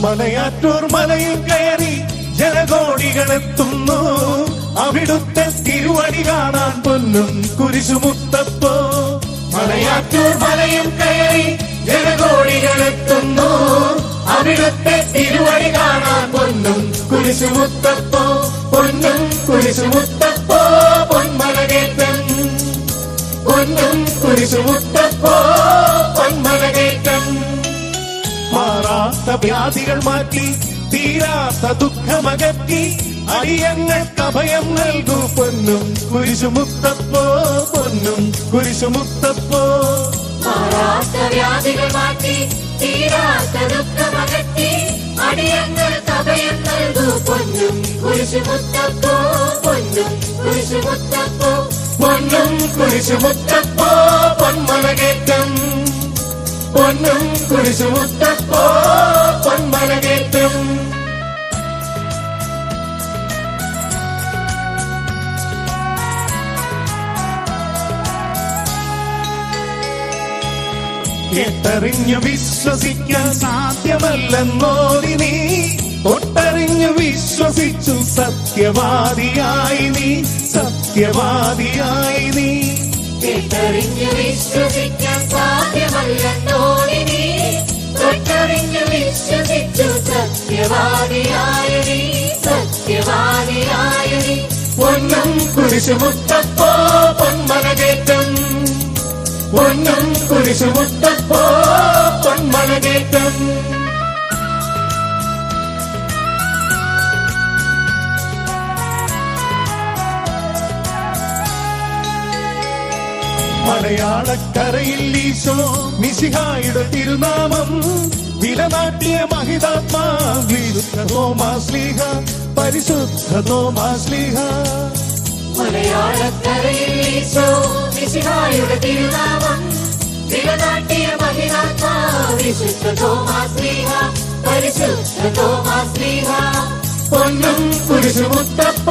മലയാറ്റൂർ മലയിൽ കയറി ജനകോടികളെത്തുന്നു. അവിടുത്തെ തിരുവടി കാണാൻ പൊന്നും കുരിശുമുത്തപ്പോ. മലയാറ്റൂർ മലയിൽ കയറി ജനകോടികളെത്തുന്നു. അവിടുത്തെ തിരുവടി കാണാൻ പൊന്നും കുരിശുമുത്തപ്പോ. പൊന്നും കുരിശുമുത്തപ്പോ പൊന്മലകേറ്റം. പൊന്നും കുരിശുമുത്തപ്പോ പൊന്മലകേറ്റം. മാറാത്ത വ്യാധികൾ മാറ്റി തീരാത്ത ദുഃഖമകറ്റി അടിയങ്ങൾക്ക് അഭയം നൽകൂ പൊന്നും കുരിശുമുത്തപ്പോ. പൊന്നും കുരിശുമുത്തപ്പോ. മാറാത്ത വ്യാധികൾ മാറ്റി തീരാത്ത ദുഃഖമകറ്റി അടിയങ്ങൾക്ക് അഭയം നൽകൂ പൊന്നും കുരിശുമുത്തപ്പോ. പൊന്നും കുരിശുമുത്തപ്പോ. പൊന്നും കുരിശുമുത്തപ്പോ പൊന്മലകേറ്റം. പൊന്നും കുരിശുമുത്തപ്പോ പൊന്മലകേറ്റം. കേട്ടറിഞ്ഞു വിശ്വസിക്കാൻ സാധ്യമല്ലെന്നോതി നീ. തൊട്ടറിഞ്ഞു വിശ്വസിച്ചു സത്യവാദിയായി നീ. സത്യവാദിയായി നീ. കേട്ടറിഞ്ഞു വിശ്വസിക്കാൻ സാധ്യമല്ലെന്നോടി നീ. തൊട്ടറിഞ്ഞു വിശ്വസിച്ചു സത്യവാദിയായ നീ. സത്യവാദിയായ നീ. പൊന്നും കുരിശുമുത്തപ്പോ പൊന്മലകേറ്റം. പൊന്നും കുരിശുമുത്തപ്പോ പൊന്മലകേറ്റം. മലയാളക്കരയിൽ ഈശോ മിശിഹായുടെ തിരുനാമം വിലനാട്ടിയ മഹിതാത്മാ വിശുദ്ധ തോമാശ്ലീഹ. പരിശുദ്ധ തോമാശ്ലീഹ. മലയാളക്കരയിൽ ഈശോ മിശിഹായുടെ തിരുനാമം വിലനാട്ടിയ മഹിതാത്മാ വിശുദ്ധ തോമാശ്ലീഹ. പരിശുദ്ധ തോമാശ്ലീഹ. പൊന്നും കുരിശുമുത്തപ്പോ